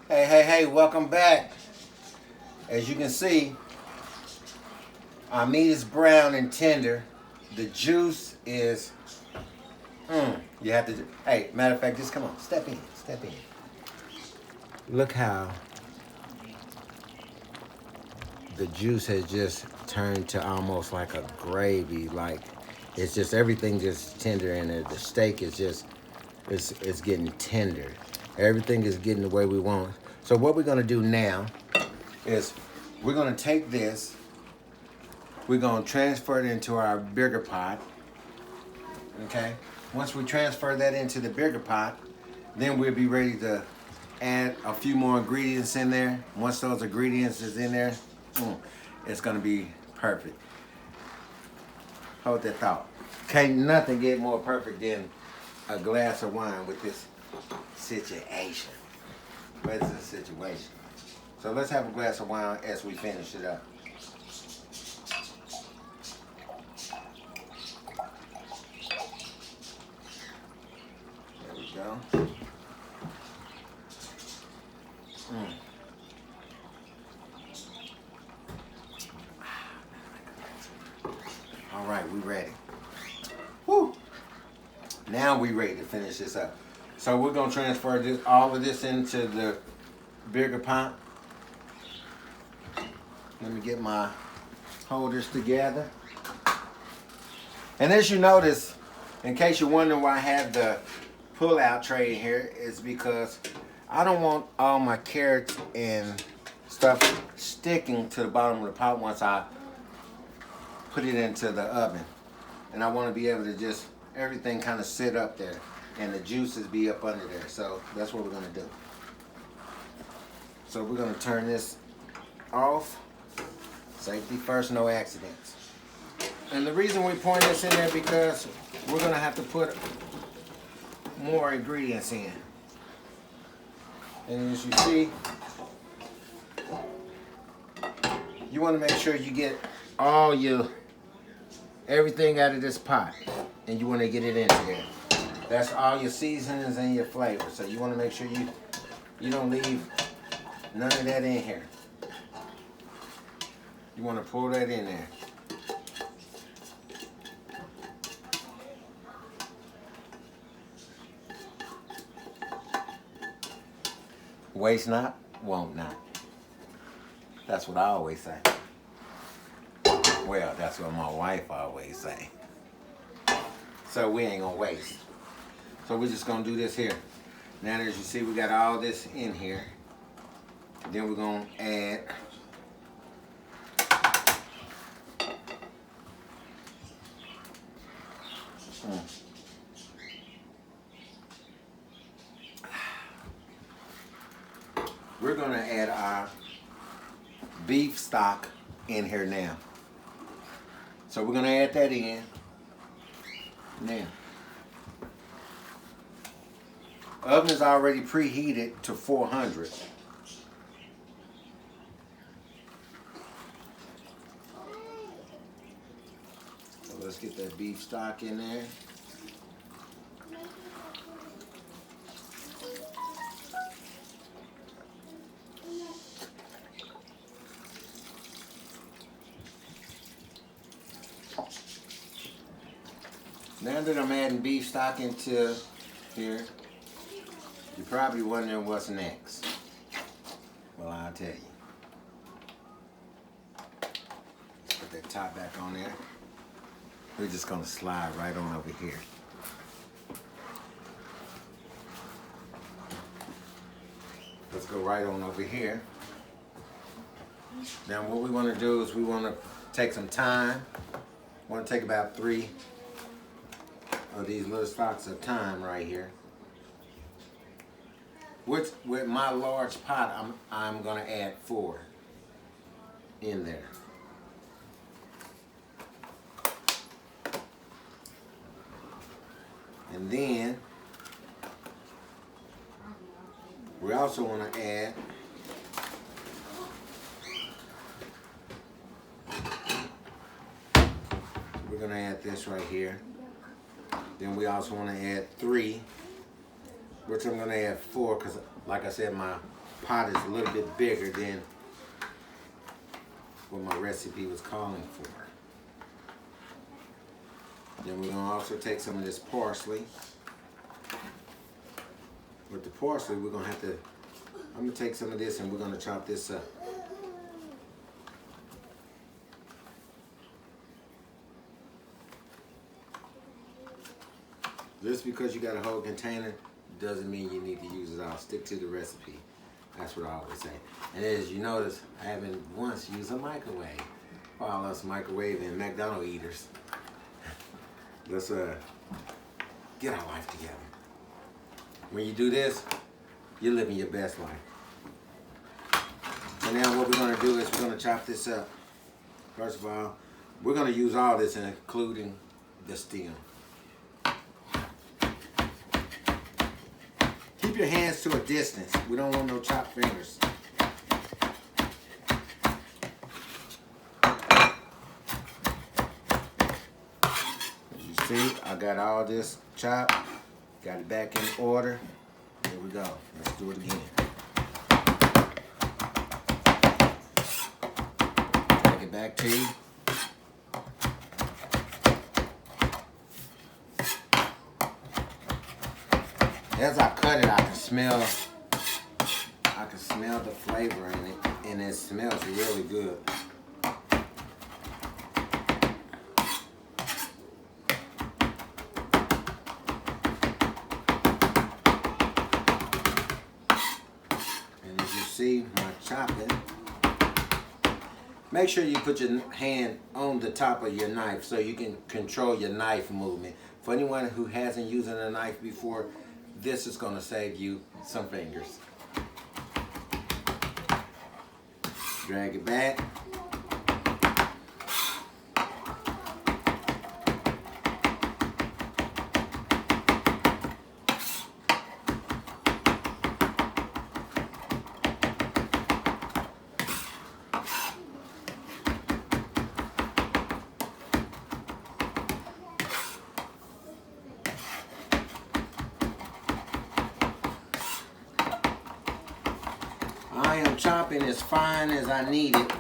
Hey, welcome back. As you can see, our meat is brown and tender. The juice is, you have to, hey, matter of fact, just come on, step in. Look how the juice has just turned to almost like a gravy. Like, it's just, everything just tender in it. The steak is just, it's getting tender. Everything is getting the way we want. So what we're gonna do now is we're gonna take this, we're gonna transfer it into our bigger pot, okay? Once we transfer that into the bigger pot, then we'll be ready to add a few more ingredients in there. Once those ingredients is in there, it's gonna be perfect. Hold that thought. Can't nothing get more perfect than a glass of wine with this situation. But it's a situation. So let's have a glass of wine as we finish it up. There we go. All right, we ready. Woo! Now we ready to finish this up. So we're gonna transfer this, all of this into the bigger pot. Let me get my holders together. And as you notice, in case you're wondering why I have the pull-out tray in here, is because I don't want all my carrots and stuff sticking to the bottom of the pot once I put it into the oven. And I want to be able to just, everything kind of sit up there and the juices be up under there. So that's what we're going to do. So we're going to turn this off. Safety first, no accidents. And the reason we're pouring this in there because we're going to have to put more ingredients in. And as you see, you want to make sure you get all your everything out of this pot, and you want to get it into there. That's all your seasonings and your flavors. So you want to make sure you don't leave none of that in here. You want to pour that in there. Waste not, want not. That's what I always say. Well, that's what my wife always say. So we ain't gonna waste. So we're just gonna do this here. Now as you see, we got all this in here. Then we're gonna add we're gonna add our beef stock in here now. So we're gonna add that in now. Oven is already preheated to 400. So let's get that beef stock in there. Now that I'm adding beef stock into here, you're probably wondering what's next. Well, I'll tell you. Put that top back on there. We're just gonna slide right on over here. Let's go right on over here. Now what we wanna do is we wanna take some thyme. We wanna take about 3 of these little stalks of thyme right here. With my large pot, I'm gonna add 4 in there. And then we also want to add we're gonna add this right here. Then we also want to add 3, which I'm going to add 4 because, like I said, my pot is a little bit bigger than what my recipe was calling for. Then we're gonna also take some of this parsley. With the parsley, we're gonna have to, I'm gonna take some of this and we're gonna chop this up. Just because you got a whole container doesn't mean you need to use it all. Stick to the recipe. That's what I always say. And as you notice, I haven't once used a microwave. For all us microwave and McDonald's eaters. Let's get our life together. When you do this, you're living your best life. So now what we're gonna do is we're gonna chop this up. First of all, we're gonna use all this, including the stem. Keep your hands to a distance. We don't want no chopped fingers. As you see, I got all this chopped. Got it back in order. Here we go. Let's do it again. Take it back to you. As I cut it, I can smell the flavor in it, and it smells really good. And as you see my chopping, make sure you put your hand on the top of your knife so you can control your knife movement. For anyone who hasn't used a knife before, this is going to save you some fingers. Drag it back. I am chopping as fine as I need it.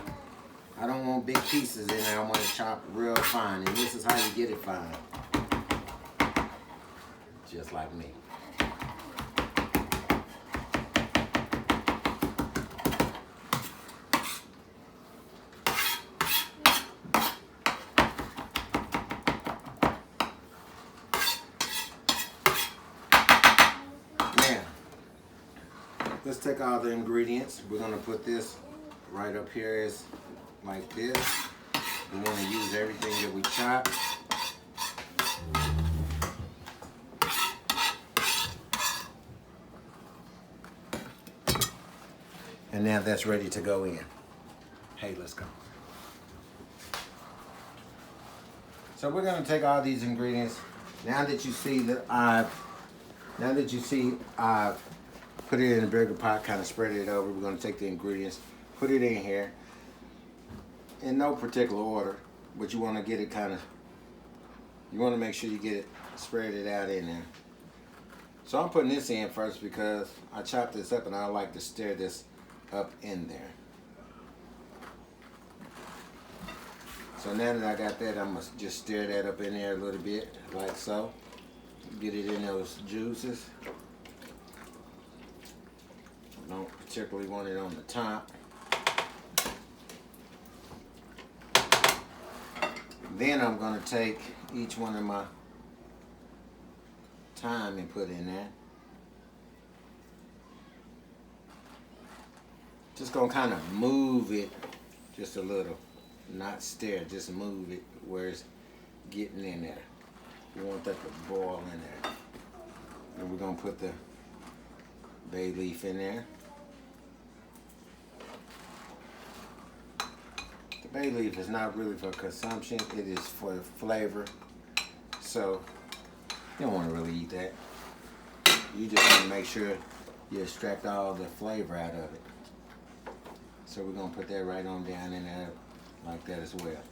I don't want big pieces in there. I want to chop real fine. And this is how you get it fine. Just like me. Let's take all the ingredients. We're gonna put this right up here as like this. We want to use everything that we chop. And now that's ready to go in. Hey, let's go. So we're gonna take all these ingredients. Now that you see that I've put it in a bigger pot, kind of spread it over. We're going to take the ingredients, put it in here, in no particular order, but you want to get it you want to make sure you get it, spread it out in there. So I'm putting this in first because I chopped this up and I like to stir this up in there. So now that I got that, I'm going to just stir that up in there a little bit, like so. Get it in those juices. Don't particularly want it on the top. Then I'm going to take each one of my thyme and put in there. Just going to kind of move it just a little. Not stir, just move it where it's getting in there. We want that to boil in there. And we're going to put the bay leaf in there. The bay leaf is not really for consumption, it is for flavor. So you don't want to really eat that. You just want to make sure you extract all the flavor out of it. So we're going to put that right on down in there like that as well.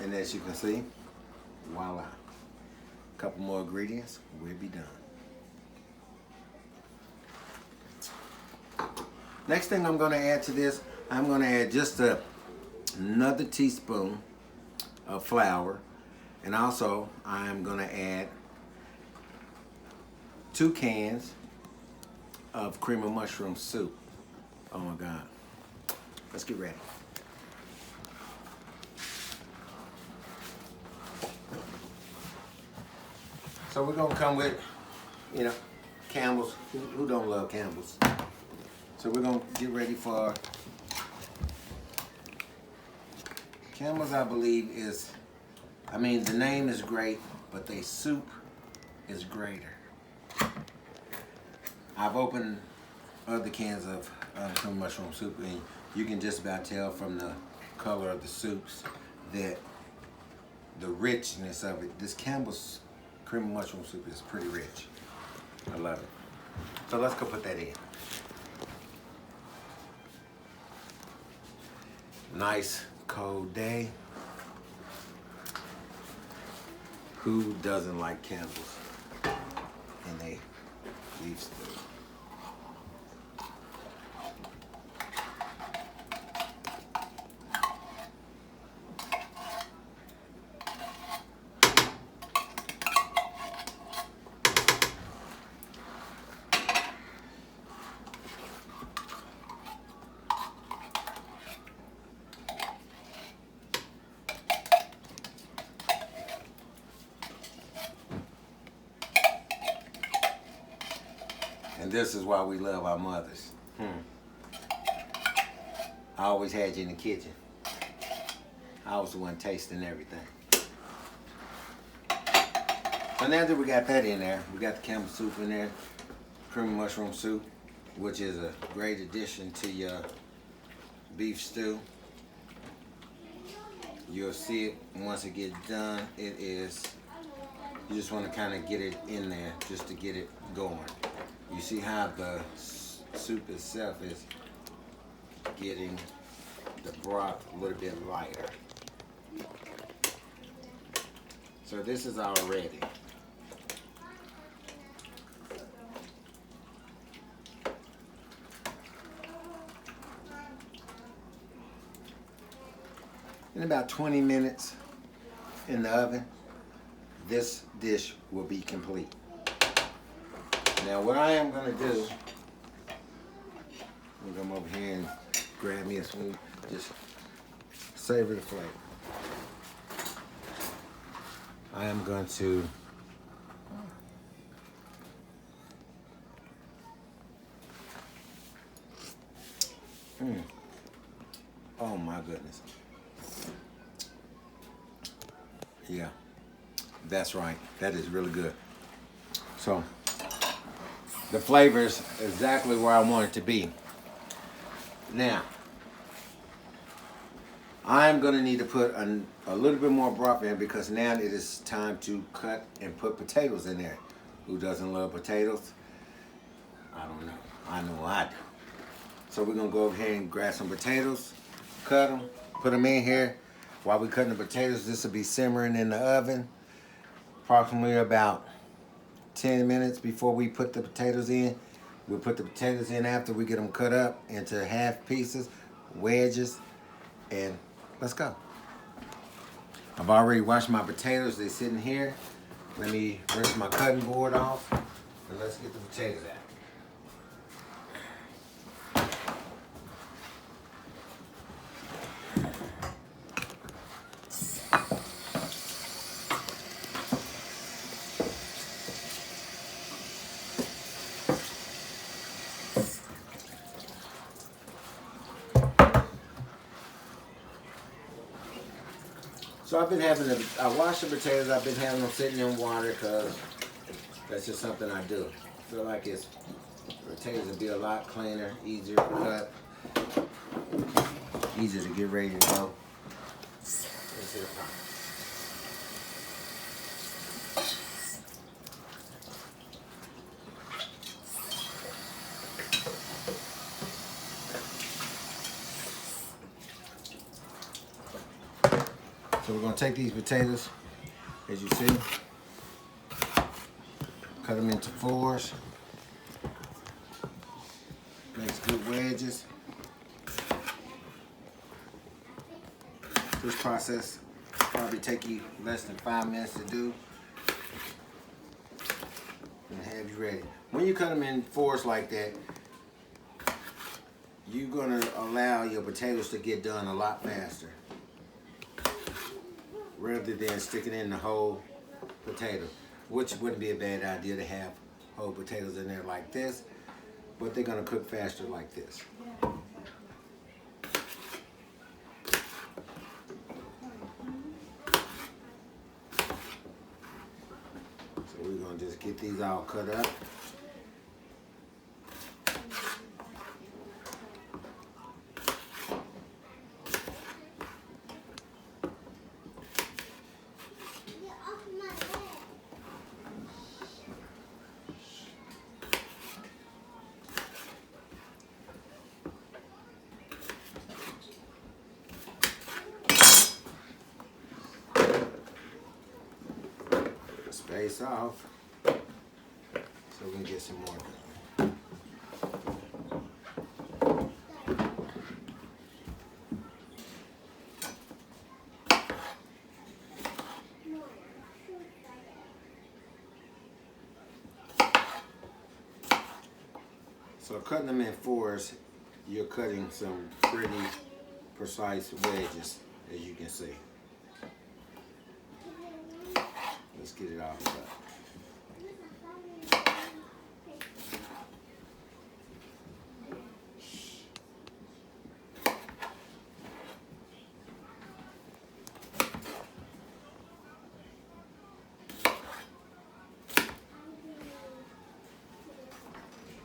And as you can see, voila. A couple more ingredients, we'll be done. Next thing I'm going to add to this, I'm going to add just another teaspoon of flour. And also, I'm going to add 2 cans of cream of mushroom soup. Oh my God. Let's get ready. So we're going to come with, you know, Campbell's. Who don't love Campbell's? So we're going to get ready for Campbell's. I believe is, I mean, the name is great, but their soup is greater. I've opened other cans of cream of mushroom soup, and you can just about tell from the color of the soups that the richness of it. This Campbell's cream of mushroom soup is pretty rich. I love it. So let's go put that in. Nice cold day. Who doesn't like Campbell's in their beef stew? And this is why we love our mothers. I always had you in the kitchen. I was the one tasting everything. So now that we got that in there, we got the Campbell soup in there, cream of mushroom soup, which is a great addition to your beef stew. You'll see it once it gets done. It is, you just want to kind of get it in there just to get it going. You see how the soup itself is getting the broth a little bit lighter. So this is all ready. In about 20 minutes in the oven, this dish will be complete. Now what I am going to do, I'm going to come over here and grab me a spoon, just savor the flavor. I am going to oh my goodness. Yeah, that's right. That is really good. So the flavor is exactly where I want it to be. Now, I'm going to need to put a little bit more broth in because now it is time to cut and put potatoes in there. Who doesn't love potatoes? I don't know. I know I do. So we're going to go over here and grab some potatoes, cut them, put them in here. While we're cutting the potatoes, this will be simmering in the oven approximately about 10 minutes before we put the potatoes in. We'll put the potatoes in after we get them cut up into half pieces, wedges, and let's go. I've already washed my potatoes. They're sitting here. Let me rinse my cutting board off, and let's get the potatoes out. So I've been having I wash the potatoes. I've been having them sitting in water because that's just something I do. I feel like the potatoes would be a lot cleaner, easier to cut, easier to get ready to go. Into the pot. So we're going to take these potatoes, as you see, Cut them into fours. Makes good wedges. This process probably take you less than 5 minutes to do. And have you ready. When you cut them in fours like that, you're gonna allow your potatoes to get done a lot faster, rather than sticking in the whole potato, which wouldn't be a bad idea to have whole potatoes in there like this, but they're gonna cook faster like this. So we're gonna just get these all cut up. Space off so we can get some more done. So cutting them in fours, you're cutting some pretty precise wedges, as you can see. Let's get it all cut.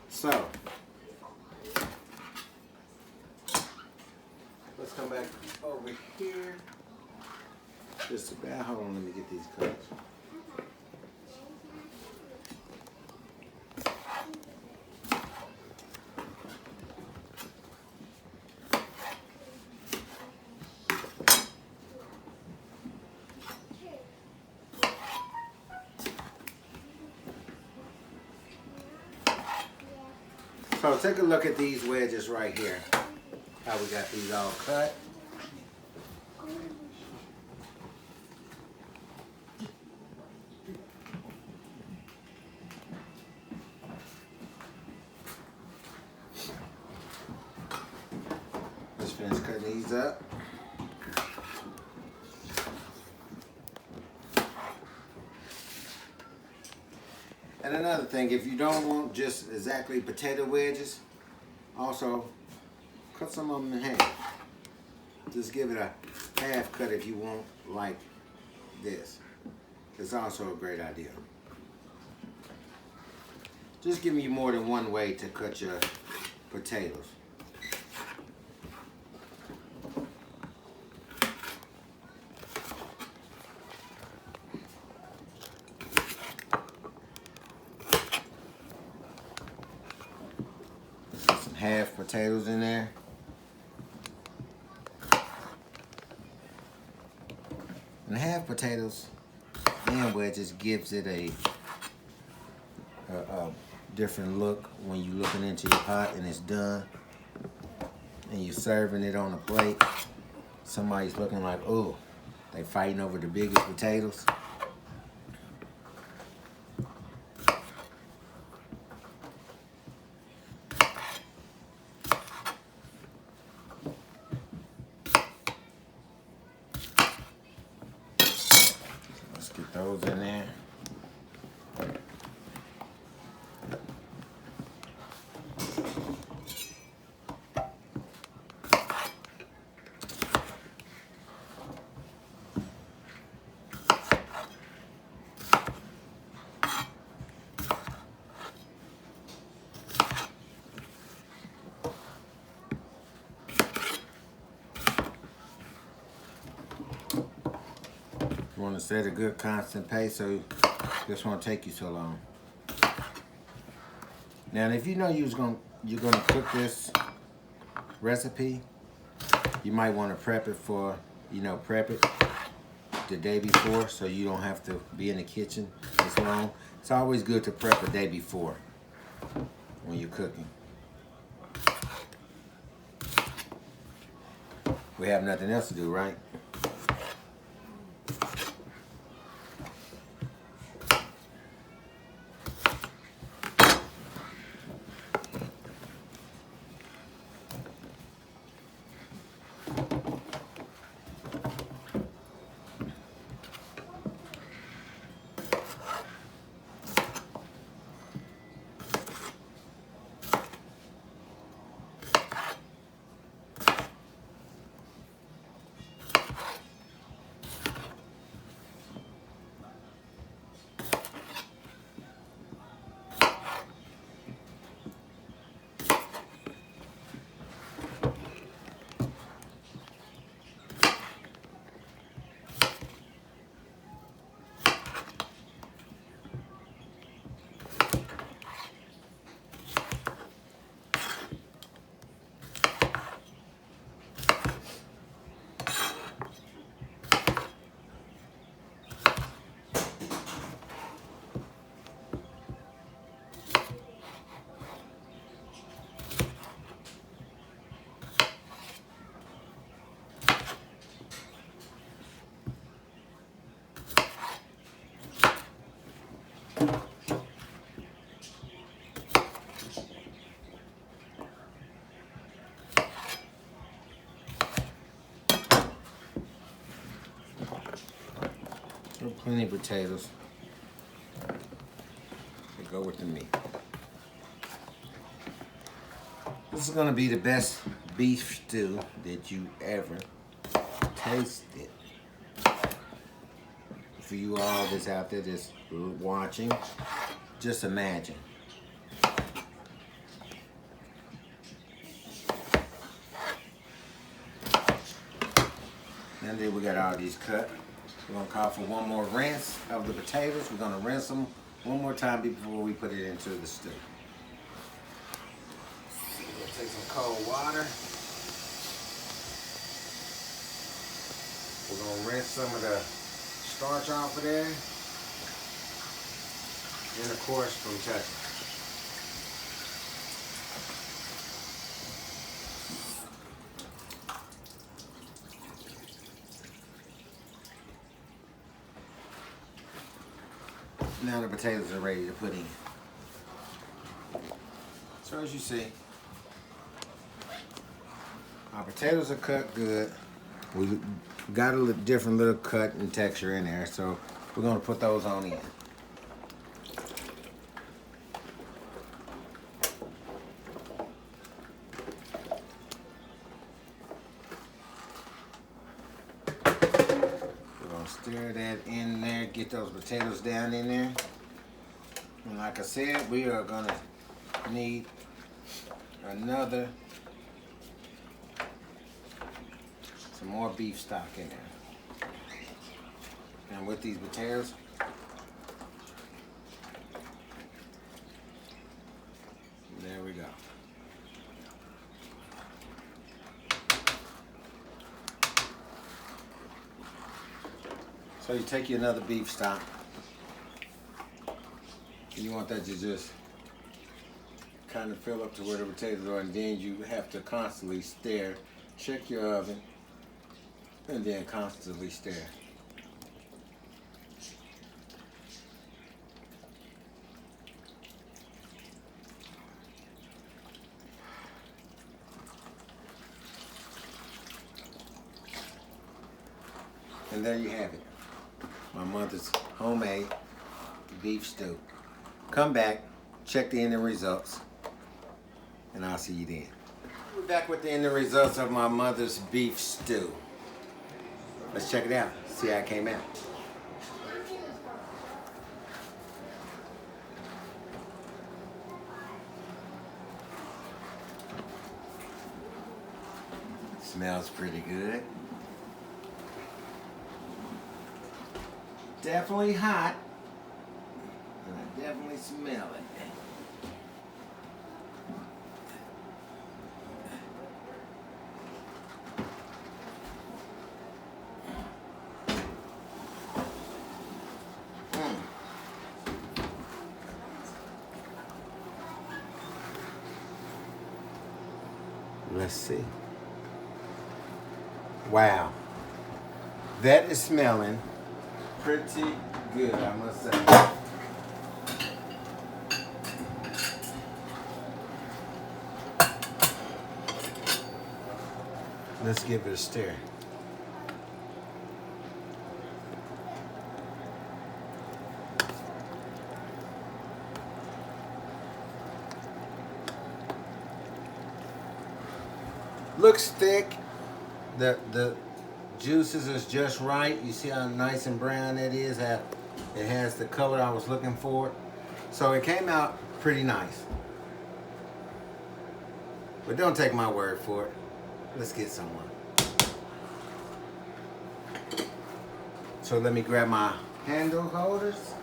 So, let's come back over here. Just about, hold on, let me get these cuts. So take a look at these wedges right here. How we got these all cut. Let's finish cutting these up. And another thing, if you don't want just exactly potato wedges, also cut some of them in half. Just give it a half cut if you want like this. It's also a great idea. Just give me more than one way to cut your potatoes. Half potatoes in there. And half potatoes and wedges gives it a different look when you're looking into your pot and it's done and you're serving it on a plate. Somebody's looking like, oh, they fighting over the biggest potatoes. Get those in there. You want to set a good constant pace so this won't take you so long. Now, if you know you're gonna cook this recipe, you might want to prep it for, prep it the day before so you don't have to be in the kitchen as long. It's always good to prep a day before when you're cooking. We have nothing else to do, right? Plenty of potatoes to go with the meat. This is going to be the best beef stew that you ever tasted. For you all that's out there that's watching, just imagine. And then we got all these cut. We're going to call for one more rinse of the potatoes. We're going to rinse them one more time before we put it into the stew. We're going to take some cold water. We're going to rinse some of the starch off of there. And of course from touching. Now the potatoes are ready to put in. So as you see, our potatoes are cut good. We got a different little cut and texture in there, so we're going to put those on in. Stir that in there, get those potatoes down in there. And like I said, we are gonna need some more beef stock in there. And with these potatoes, there we go. So you take you another beef stock. You want that to just kind of fill up to where the potatoes are, and then you have to constantly stir. Check your oven, and then constantly stir. And there you have it. My mother's homemade beef stew. Come back, check the ending results, and I'll see you then. We're back with the ending results of my mother's beef stew. Let's check it out, see how it came out. Smells pretty good. Definitely hot, and I definitely smell it. Let's see. Wow. That is smelling pretty good, I must say. Let's give it a stir. Looks thick. The juices is just right. You see how nice and brown it is? It has the color I was looking for. So it came out pretty nice. But don't take my word for it. Let's get someone. So let me grab my handle holders.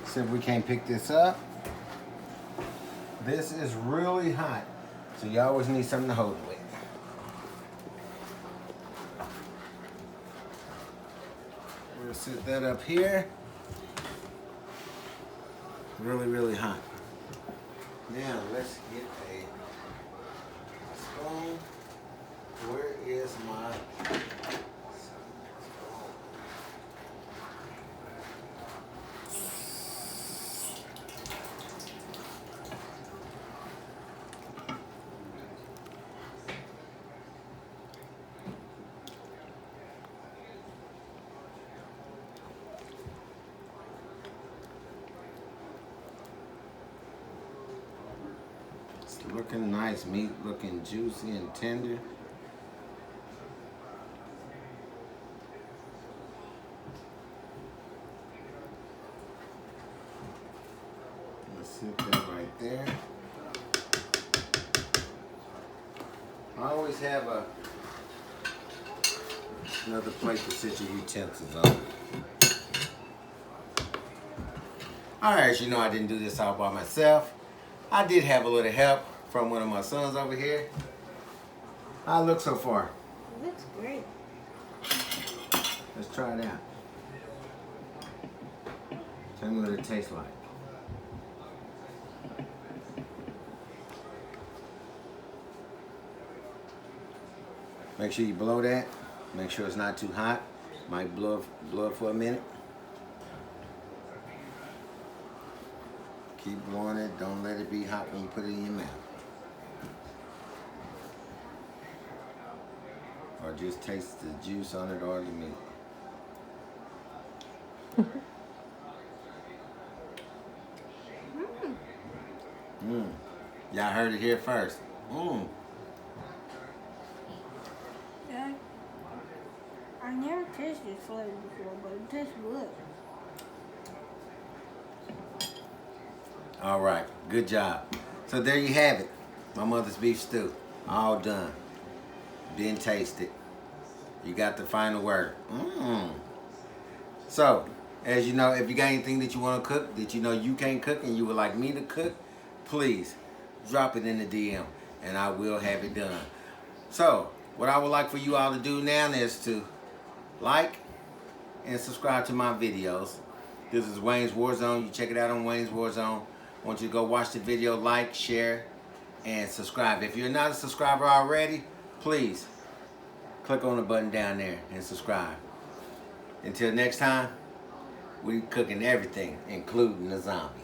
See if we can't pick this up. This is really hot. So you always need something to hold it with. We'll set that up here. Really, really hot. Now let's get a spoon. Where is my spoon? Looking nice, meat looking juicy and tender. Let's sit that right there. I always have another plate to sit your utensils on. Alright, as you know, I didn't do this all by myself. I did have a little help from one of my sons over here. How it look so far? It looks great. Let's try it out. Tell me what it tastes like. Make sure you blow that. Make sure it's not too hot. Might blow it for a minute. Keep blowing it. Don't let it be hot when you put it in your mouth. Or just taste the juice on it or the meat. Y'all heard it here first. Yeah. I never tasted flavor before, but it tastes good. All right, good job. So there you have it. My mother's beef stew, all done. Didn't taste it. You got the final word. So, as you know, if you got anything that you want to cook, that you know you can't cook and you would like me to cook, please drop it in the DM and I will have it done. So, what I would like for you all to do now is to like and subscribe to my videos. This is Wayne's Warzone. You check it out on Wayne's Warzone. I want you to go watch the video, like, share, and subscribe. If you're not a subscriber already, please click on the button down there and subscribe. Until next time, we cooking everything, including the zombie.